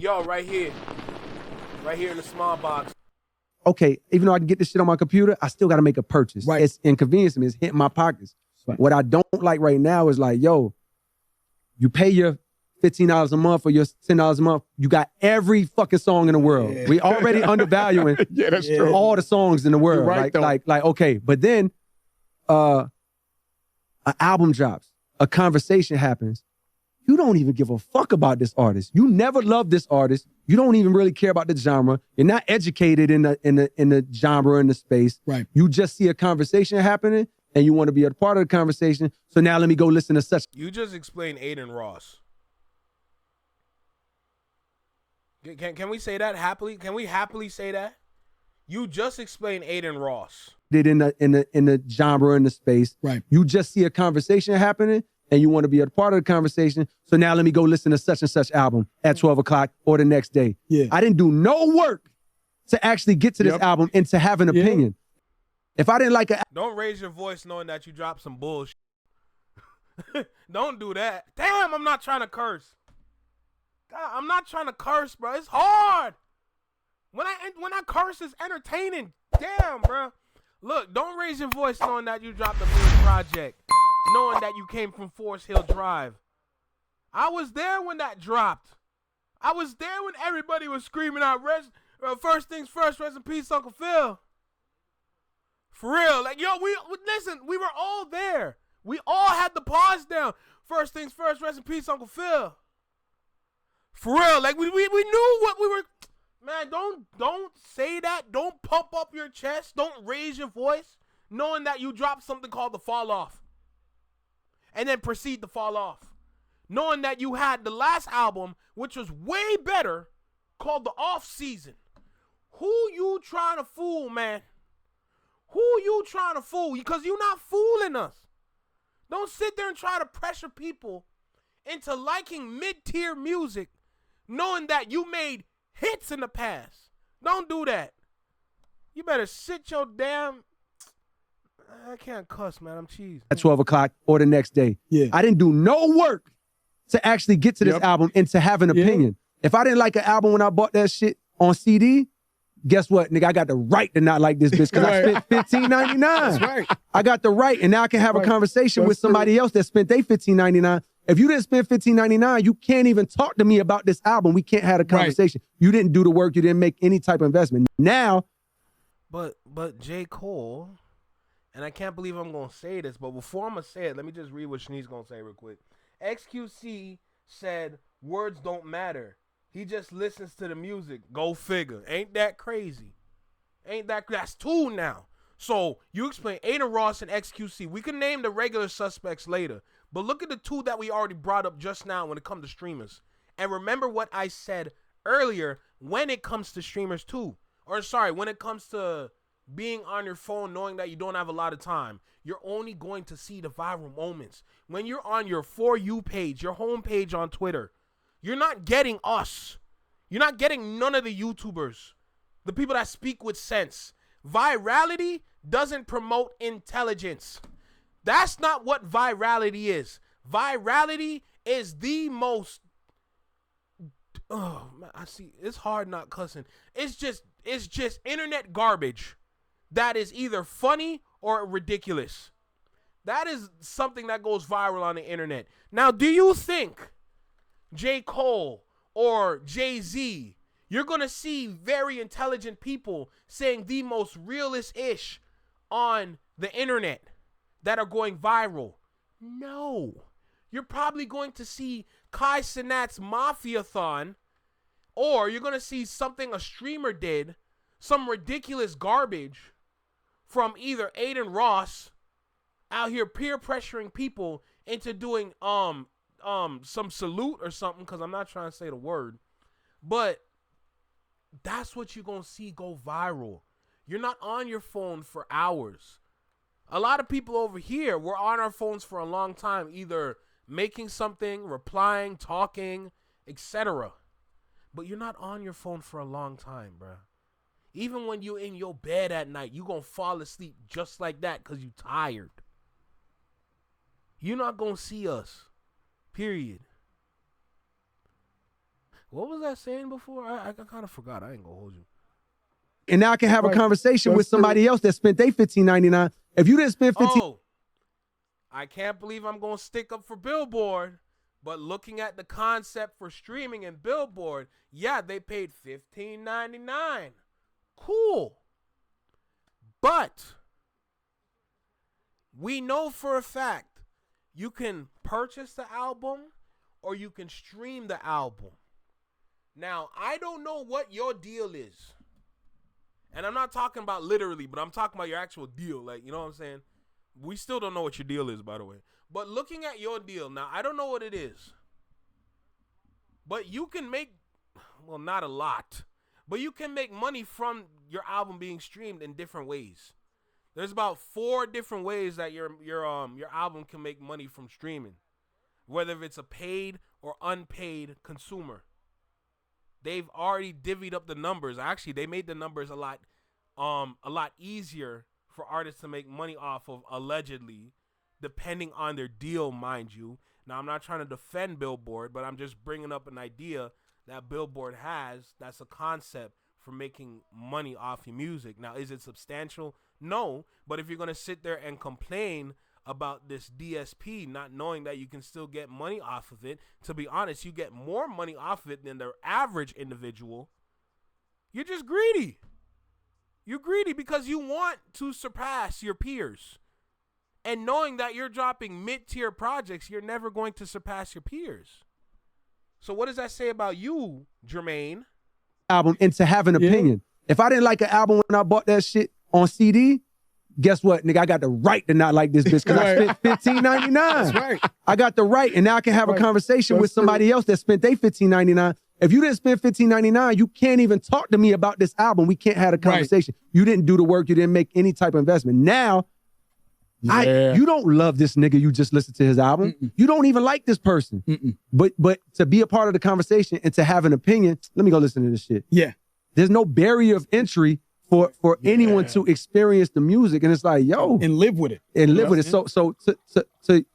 Yo, right here in the small box. Okay, even though I can get this shit on my computer, I still got to make a purchase. Right. It's inconveniencing me. It's hitting my pockets. Right. What I don't like right now is like, yo, you pay your $15 a month or your $10 a month. You got every fucking song in the world. Yeah. We already undervaluing that's true. all the songs in the world. Right, like, okay, but then an album drops, a conversation happens. You don't even give a fuck about this artist. You never loved this artist. You don't even really care about the genre. You're not educated in the genre, in the space. Right. You just see a conversation happening and you want to be a part of the conversation. So now let me go listen to such. You just explained Aiden Ross. Can we say that happily? Can we happily say that? You just explained Aiden Ross. Did in the genre, in the space. Right. You just see a conversation happening and you want to be a part of the conversation. So now let me go listen to such and such album at 12 o'clock or the next day. Yeah. I didn't do no work to actually get to this album and to have an opinion. If I didn't like it. Don't raise your voice knowing that you dropped some bullshit. Don't do that. Damn, I'm not trying to curse. God, I'm not trying to curse, bro. It's hard. When I curse, it's entertaining. Damn, bro. Look, don't raise your voice knowing that you dropped a big project. Knowing that you came from Forest Hill Drive. I was there when that dropped. I was there when everybody was screaming out, first things first, rest in peace, Uncle Phil. For real. Like, yo, listen, we were all there. We all had the pause down. First things first, rest in peace, Uncle Phil. For real. Like, we knew what we were. Man, don't say that. Don't pump up your chest. Don't raise your voice knowing that you dropped something called The Falloff. And then proceed to fall off. Knowing that you had the last album, which was way better, called The Off Season. Who you trying to fool, man? Who you trying to fool? Because you're not fooling us. Don't sit there and try to pressure people into liking mid-tier music, knowing that you made hits in the past. Don't do that. You better sit your damn... I can't cuss, man. I'm cheesing. At 12 o'clock or the next day. Yeah. I didn't do no work to actually get to this album and to have an opinion. If I didn't like an album when I bought that shit on CD, guess what, nigga? I got the right to not like this bitch because I spent $15.99. That's right. I got the right, and now I can have a conversation with somebody else that spent their $15.99. If you didn't spend $15.99, you can't even talk to me about this album. We can't have a conversation. You didn't do the work. You didn't make any type of investment. Now. But jcole... And I can't believe I'm going to say this, but before I'm going to say it, let me just read what Shnee's going to say real quick. XQC said, words don't matter. He just listens to the music. Go figure. Ain't that crazy? That's two now. So you explain Aiden Ross and XQC. We can name the regular suspects later, but look at the two that we already brought up just now when it comes to streamers. And remember what I said earlier when it comes to streamers too. Or sorry, when it comes to being on your phone knowing that you don't have a lot of time, you're only going to see the viral moments. When you're on your For You page, your home page on Twitter, you're not getting us. You're not getting none of the YouTubers, the people that speak with sense. Virality doesn't promote intelligence. That's not what virality is. Virality is the most... Oh, man, I see. It's hard not cussing. It's just internet garbage. That is either funny or ridiculous. That is something that goes viral on the internet. Now, do you think jcole or Jay-Z, you're going to see very intelligent people saying the most realist-ish on the internet that are going viral? No. You're probably going to see Kai Cenat's Mafia-thon, or you're going to see something a streamer did, some ridiculous garbage from either Aiden Ross out here peer pressuring people into doing some salute or something, because I'm not trying to say the word, but that's what you're going to see go viral. You're not on your phone for hours. A lot of people over here, we're on our phones for a long time, either making something, replying, talking, etc. But you're not on your phone for a long time, bruh. Even when you're in your bed at night, you're going to fall asleep just like that because you're tired. You're not going to see us. Period. What was that saying before? I kind of forgot. I ain't gonna hold you. And now I can have a conversation with somebody else that spent their $15.99. If you didn't spend 15, I can't believe I'm gonna stick up for Billboard, but looking at the concept for streaming and Billboard, yeah, they paid $15.99. Cool. But we know for a fact you can purchase the album or you can stream the album. Now, I don't know what your deal is. And I'm not talking about literally, but I'm talking about your actual deal. Like, you know what I'm saying? We still don't know what your deal is, by the way. But looking at your deal, now, I don't know what it is. But you can make, well, not a lot, but you can make money from your album being streamed in different ways. There's about 4 different ways that your album can make money from streaming, whether it's a paid or unpaid consumer. They've already divvied up the numbers. Actually, they made the numbers a lot easier for artists to make money off of, allegedly, depending on their deal, mind you. Now, I'm not trying to defend Billboard, but I'm just bringing up an idea that Billboard has. That's a concept for making money off your music. Now, is it substantial? No, but if you're going to sit there and complain about this DSP, not knowing that you can still get money off of it, to be honest, you get more money off of it than the average individual. You're just greedy. You're greedy because you want to surpass your peers. And knowing that you're dropping mid-tier projects, you're never going to surpass your peers. So what does that say about you, Jermaine? album and to have an opinion. If I didn't like an album when I bought that shit on CD, guess what, nigga? I got the right to not like this bitch because I spent $15.99. That's right. I got the right, and now I can have a conversation with somebody else that spent their $15.99. If you didn't spend $15.99, you can't even talk to me about this album. We can't have a conversation. You didn't do the work. You didn't make any type of investment. Now, you don't love this nigga. You just listened to his album. You don't even like this person. But to be a part of the conversation and to have an opinion, let me go listen to this shit. Yeah. There's no barrier of entry for anyone to experience the music. And it's like, yo. And live with it. And live with it. So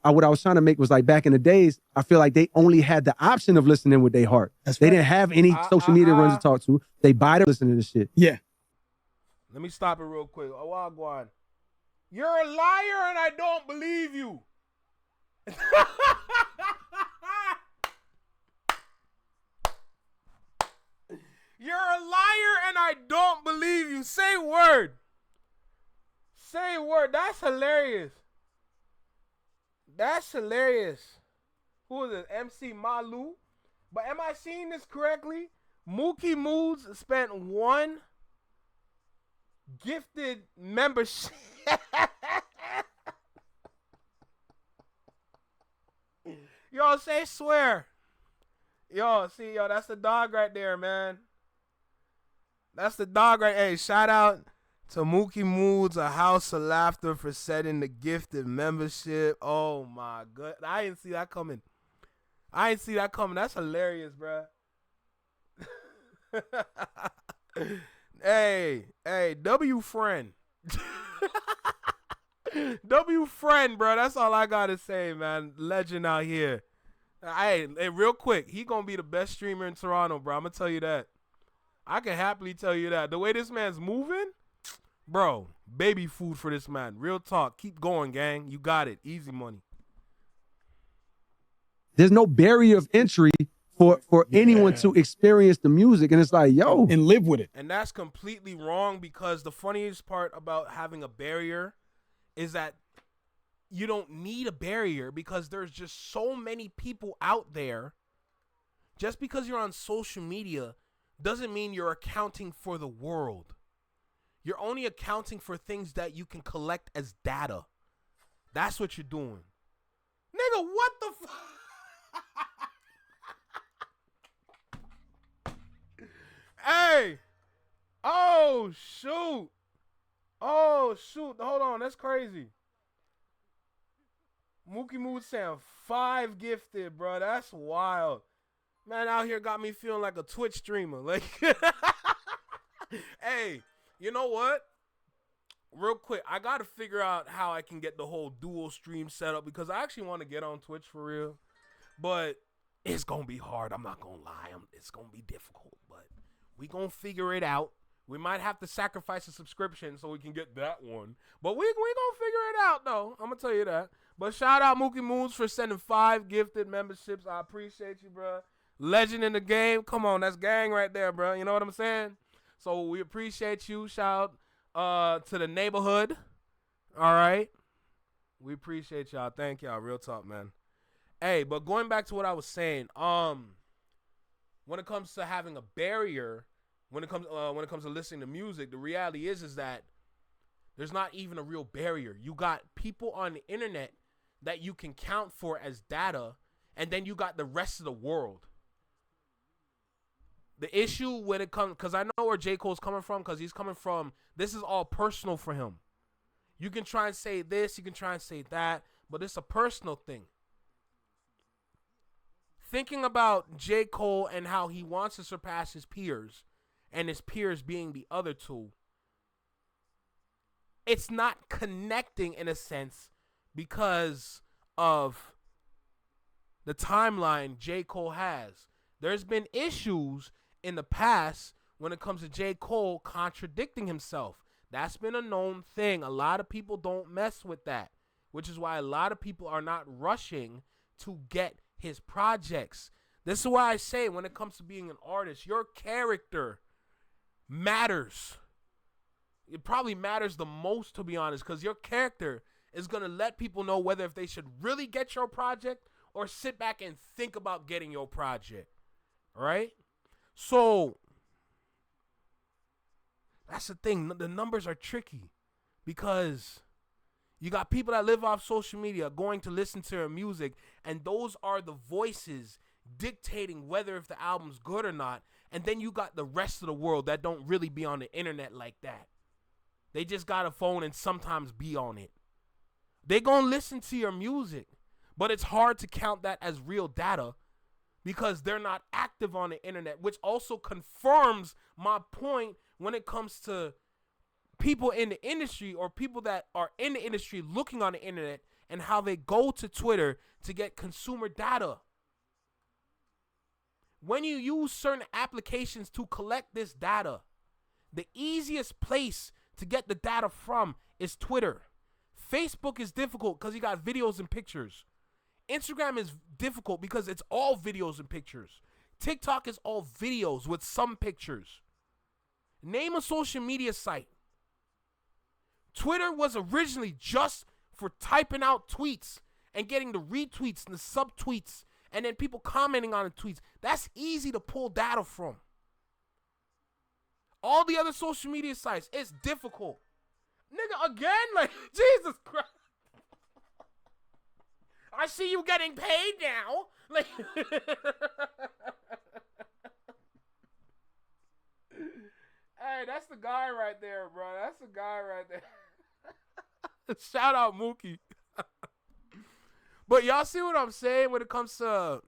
what I was trying to make was like, back in the days, I feel like they only had the option of listening with their heart. They didn't have any social media runs to talk to. They buy to listen to this shit. Yeah. Let me stop it real quick. Wagwan. You're a liar and I don't believe you. You're a liar and I don't believe you. Say word. Say word. That's hilarious. That's hilarious. Who is it? MC Malu? But am I seeing this correctly? Mookie Moods spent 1 gifted membership. Yo, say swear. Yo, see, yo, that's the dog right there, man. That's the dog right. Hey, shout out to Mookie Moods, a house of laughter, for setting the gifted membership. Oh my god, I didn't see that coming. That's hilarious, bro. Hey, W friend. W friend, bro. That's all I gotta say, man. Legend out here. Hey, real quick, he gonna be the best streamer in Toronto, bro. I'm gonna tell you that. I can happily tell you that. The way this man's moving, bro, baby food for this man. Real talk. Keep going, gang. You got it. Easy money. There's no barrier of entry for anyone to experience the music. And it's like, yo. And live with it. And that's completely wrong, because the funniest part about having a barrier is that you don't need a barrier, because there's just so many people out there. Just because you're on social media doesn't mean you're accounting for the world. You're only accounting for things that you can collect as data. That's what you're doing. Nigga, what the Hey! Oh, shoot. Hold on. That's crazy. Mookie Mood saying 5 gifted, bro. That's wild. Man out here got me feeling like a Twitch streamer. Like, hey, you know what? Real quick, I got to figure out how I can get the whole dual stream set up, because I actually want to get on Twitch for real. But It's going to be hard. I'm not going to lie. It's going to be difficult, but we going to figure it out. We might have to sacrifice a subscription so we can get that one. But we going to figure it out, though. I'm going to tell you that. But shout out Mookie Moons for sending 5 gifted memberships. I appreciate you, bro. Legend in the game. Come on, that's gang right there, bro. You know what I'm saying? So we appreciate you. Shout out to the neighborhood. All right? We appreciate y'all. Thank y'all. Real talk, man. Hey, but going back to what I was saying, when it comes to having a barrier, when it comes to listening to music, the reality is that there's not even a real barrier. You got people on the internet that you can count for as data, and then you got the rest of the world. The issue when it comes, because I know where J. Cole's coming from, because he's coming from, this is all personal for him. You can try and say this, you can try and say that, but it's a personal thing. Thinking about J. Cole and how he wants to surpass his peers, and his peers being the other two, it's not connecting in a sense because of the timeline J. Cole has. There's been issues in the past when it comes to J. Cole contradicting himself. That's been a known thing. A lot of people don't mess with that, which is why a lot of people are not rushing to get his projects. This is why I say when it comes to being an artist, your character matters. It probably matters the most, to be honest, because your character is going to let people know whether if they should really get your project or sit back and think about getting your project. All right? So that's the thing. The numbers are tricky because you got people that live off social media going to listen to your music, and those are the voices dictating whether if the album's good or not. And then you got the rest of the world that don't really be on the internet like that. They just got a phone and sometimes be on it. They gonna listen to your music, but it's hard to count that as real data because they're not active on the internet, which also confirms my point when it comes to people in the industry or people that are in the industry looking on the internet and how they go to Twitter to get consumer data. When you use certain applications to collect this data, the easiest place to get the data from is Twitter. Facebook is difficult because you got videos and pictures. Instagram is difficult because it's all videos and pictures. TikTok is all videos with some pictures. Name a social media site. Twitter was originally just for typing out tweets and getting the retweets and the subtweets and then people commenting on the tweets. That's easy to pull data from. All the other social media sites, it's difficult. Nigga, again? Like, Jesus Christ. I see you getting paid now. Like, hey, that's the guy right there, bro. That's the guy right there. Shout out Mookie. But y'all see what I'm saying when it comes to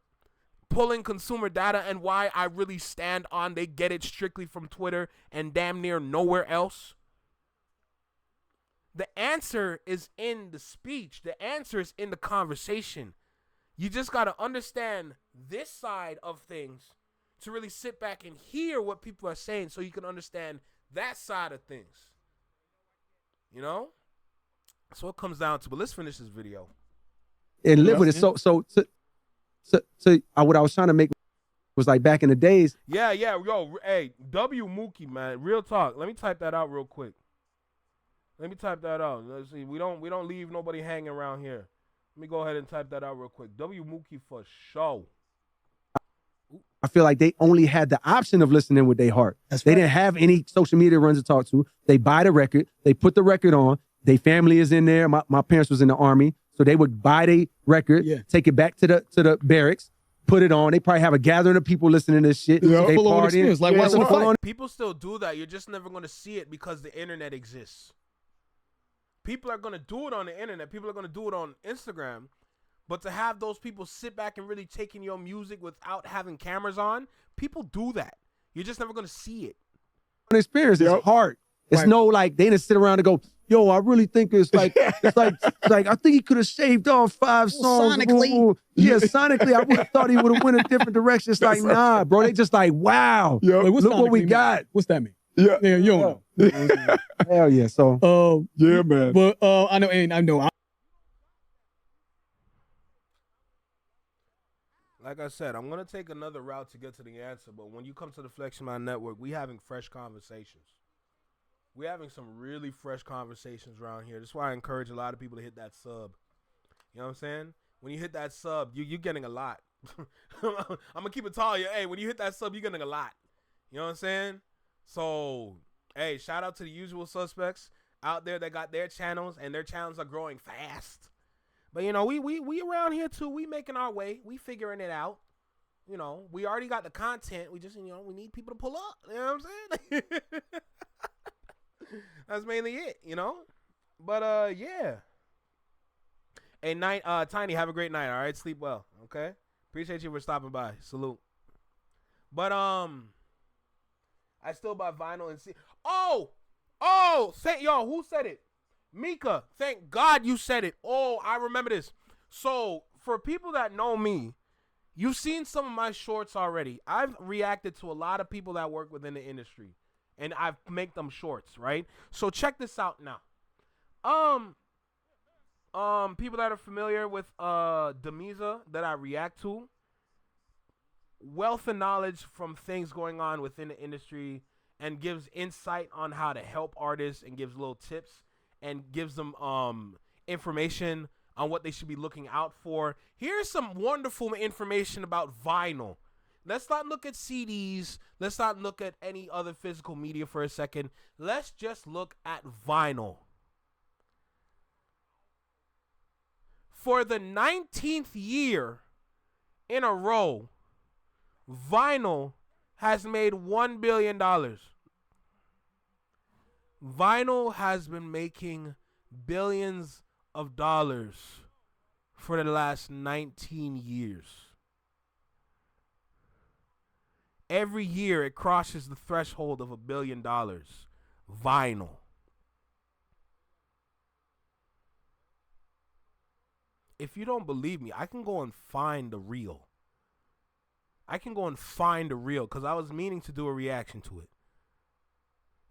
pulling consumer data and why I really stand on they get it strictly from Twitter and damn near nowhere else? The answer is in the speech. The answer is in the conversation. You just got to understand this side of things to really sit back and hear what people are saying so you can understand that side of things. You know? That's what it comes down to. But let's finish this video. And live with it. So what I was trying to make was like back in the days. Yeah, yo, hey, W Mookie, man, real talk. Let me type that out real quick. Let me type that out. Let's see. We don't leave nobody hanging around here. Let me go ahead and type that out real quick. W Mookie for show. I feel like they only had the option of listening with their heart. They didn't have any social media runs to talk to. They buy the record. They put the record on. Their family is in there. My parents was in the army. So they would buy the record, take it back to the barracks, put it on. They probably have a gathering of people listening to this shit. Yeah, they full on experience. Like, what's the People still do that. You're just never going to see it because the internet exists. People are going to do it on the internet. People are going to do it on Instagram. But to have those people sit back and really take in your music without having cameras on, people do that. You're just never going to see it. Experience is hard. It's no like they didn't sit around and go, yo, I really think it's like I think he could have shaved off 5 songs. Sonically. Yeah, sonically, I would have thought he would have went a different direction. It's like, nah, bro. They just like, wow. Wait, Look what we got. What's that mean? Yeah. Yeah, you don't know. Hell yeah. So Yeah, man. But I know. Like I said, I'm gonna take another route to get to the answer. But when you come to the FlexMob Network, we having fresh conversations. We're having some really fresh conversations around here. That's why I encourage a lot of people to hit that sub. You know what I'm saying? When you hit that sub, you're getting a lot. I'm gonna keep it tall. Hey, when you hit that sub, you're getting a lot. You know what I'm saying? So, hey, shout out to the usual suspects out there that got their channels, and their channels are growing fast. But, you know, we around here, too. We making our way. We figuring it out. You know, we already got the content. We just, you know, we need people to pull up. You know what I'm saying? That's mainly it, you know? But, yeah. Hey, Tiny, have a great night, all right? Sleep well, okay? Appreciate you for stopping by. Salute. But, I still buy vinyl and see. Oh, yo, who said it? Mika, thank God you said it. Oh, I remember this. So, for people that know me, you've seen some of my shorts already. I've reacted to a lot of people that work within the industry, and I've make them shorts, right? So check this out now. People that are familiar with Demiza that I react to, wealth and knowledge from things going on within the industry, and gives insight on how to help artists, and gives little tips, and gives them information on what they should be looking out for. Here's some wonderful information about vinyl. Let's not look at CDs. Let's not look at any other physical media for a second. Let's just look at vinyl. For the 19th year in a row, vinyl has made $1 billion. Vinyl has been making billions of dollars for the last 19 years. Every year it crosses the threshold of $1 billion. Vinyl. If you don't believe me, I can go and find the reel. Because I was meaning to do a reaction to it.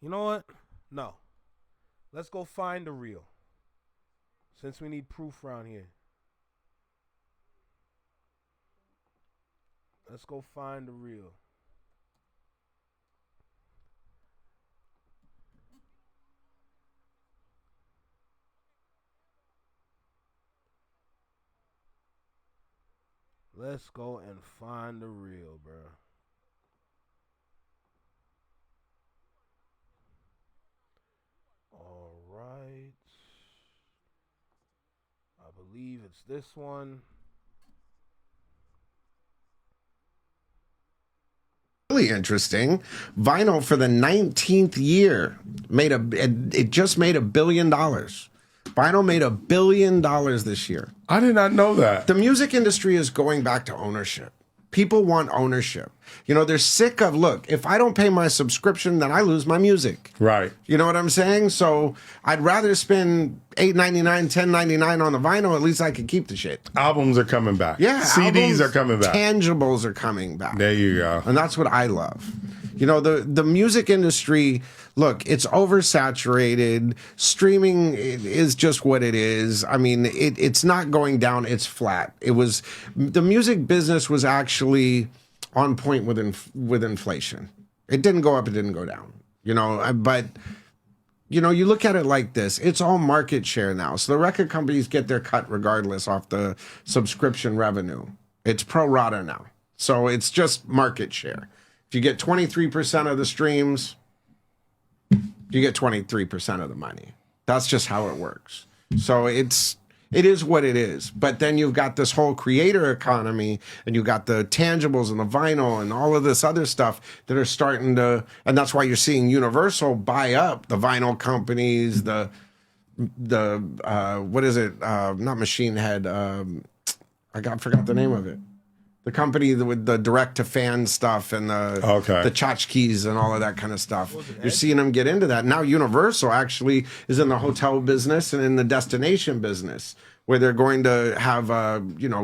You know what? No. Let's go find the reel. Since we need proof around here. Let's go find the reel. Let's go and find the reel, bro. All right. I believe it's this one. Really interesting. Vinyl for the 19th year it just made $1 billion. Vinyl made $1 billion this year. I did not know that. The music industry is going back to ownership. People want ownership. You know, they're sick of, look, if I don't pay my subscription, then I lose my music. Right. You know what I'm saying? So I'd rather spend $8.99, $10.99 on the vinyl. At least I could keep the shit. Albums are coming back. Yeah. CDs are coming back. Tangibles are coming back. There you go. And that's what I love. You know, the music industry, look, it's oversaturated. Streaming is just what it is. I mean, it's not going down. It's flat. The music business was actually on point with inflation. It didn't go up. It didn't go down. You know, but, you know, you look at it like this. It's all market share now. So the record companies get their cut regardless off the subscription revenue. It's pro rata now. So it's just market share. If you get 23% of the streams, you get 23% of the money. That's just how it works. So it is what it is. But then you've got this whole creator economy, and you've got the tangibles and the vinyl and all of this other stuff that are starting to, and that's why you're seeing Universal buy up the vinyl companies, the what is it? Not Machine Head. I forgot the name of it. The company with the direct to fan stuff and the tchotchkes and all of that kind of stuff. You're seeing them get into that. Now Universal actually is in the hotel business and in the destination business, where they're going to have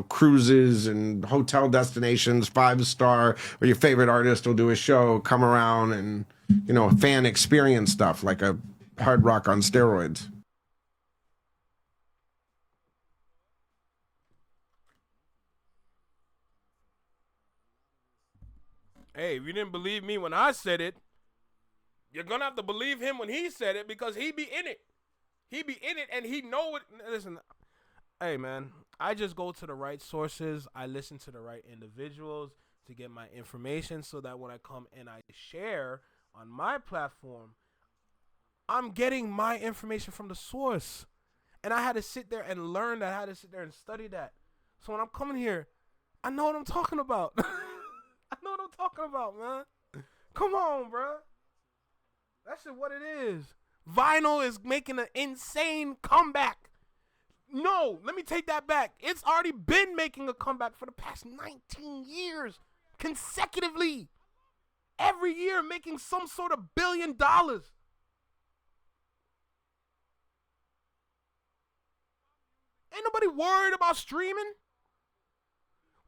cruises and hotel destinations, 5-star, where your favorite artist will do a show, come around, and fan experience stuff like a Hard Rock on steroids. Hey, if you didn't believe me when I said it, you're gonna have to believe him when he said it, because he be in it. He be in it and he know it. Listen, hey man, I just go to the right sources. I listen to the right individuals to get my information, so that when I come and I share on my platform, I'm getting my information from the source. And I had to sit there and learn that. I had to sit there and study that. So when I'm coming here, I know what I'm talking about. I know what I'm talking about, man. Come on, bro. That's just what it is. Vinyl is making an insane comeback. No, let me take that back. It's already been making a comeback for the past 19 years consecutively. Every year making some sort of $1 billion. Ain't nobody worried about streaming.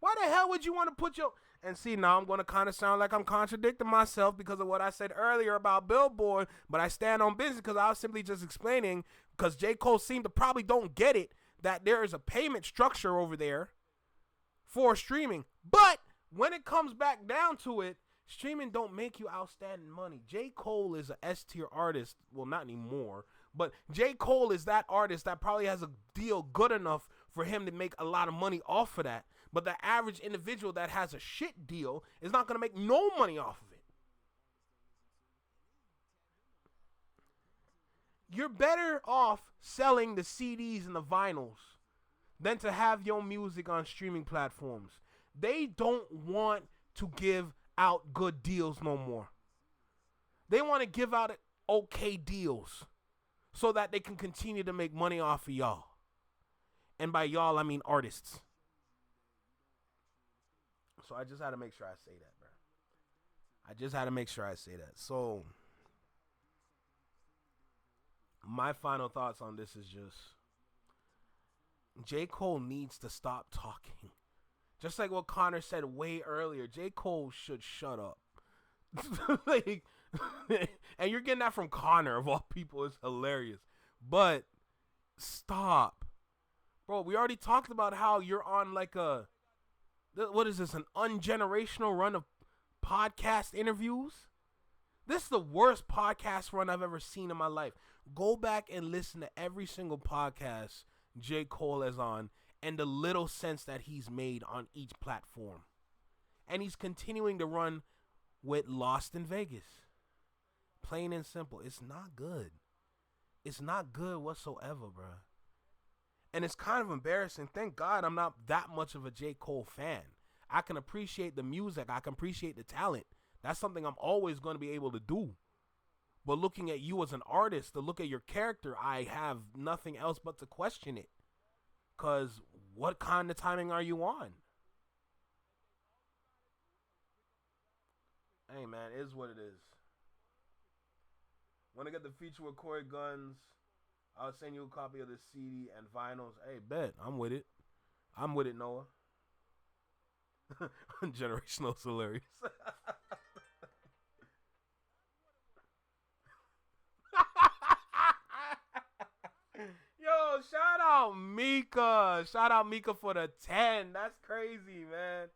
Why the hell would you want to put your... And see, now I'm going to kind of sound like I'm contradicting myself because of what I said earlier about Billboard, but I stand on business because I was simply just explaining, because J. Cole seemed to probably don't get it, that there is a payment structure over there for streaming. But when it comes back down to it, streaming don't make you outstanding money. J. Cole is a S-tier artist. Well, not anymore, but J. Cole is that artist that probably has a deal good enough for him to make a lot of money off of that. But the average individual that has a shit deal is not going to make no money off of it. You're better off selling the CDs and the vinyls than to have your music on streaming platforms. They don't want to give out good deals no more. They want to give out okay deals so that they can continue to make money off of y'all. And by y'all, I mean artists. So I just had to make sure I say that, bro. I just had to make sure I say that. So my final thoughts on this is just J. Cole needs to stop talking. Just like what Connor said way earlier, J. Cole should shut up. And you're getting that from Connor, of all people. It's hilarious. But stop. Bro, we already talked about how you're on like a... What is this, an ungenerational run of podcast interviews? This is the worst podcast run I've ever seen in my life. Go back and listen to every single podcast J. Cole is on and the little sense that he's made on each platform. And he's continuing to run with Lost in Vegas. Plain and simple. It's not good. It's not good whatsoever, bro. And it's kind of embarrassing. Thank God I'm not that much of a J. Cole fan. I can appreciate the music. I can appreciate the talent. That's something I'm always going to be able to do. But looking at you as an artist, to look at your character, I have nothing else but to question it. Because what kind of timing are you on? Hey, man, it is what it is. Want to get the feature with Corey Guns? I'll send you a copy of the CD and vinyls. Hey, bet. I'm with it. I'm with it, Noah. Generational hilarious. Yo, shout out Mika. Shout out Mika for the 10. That's crazy, man.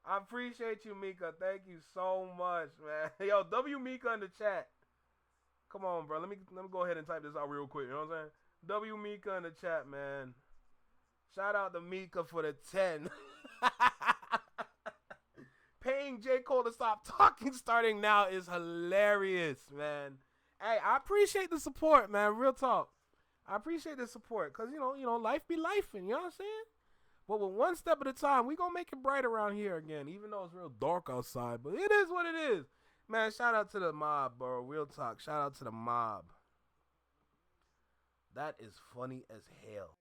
I appreciate you, Mika. Thank you so much, man. Yo, W Mika in the chat. Come on, bro. Let me go ahead and type this out real quick. You know what I'm saying? W Mika in the chat, man. Shout out to Mika for the 10. Paying J. Cole to stop talking starting now is hilarious, man. Hey, I appreciate the support, man. Real talk. I appreciate the support. Because, you know, life be lifing. You know what I'm saying? But with one step at a time, we going to make it bright around here again. Even though it's real dark outside. But it is what it is. Man, shout out to the mob, bro. Real talk. Shout out to the mob. That is funny as hell.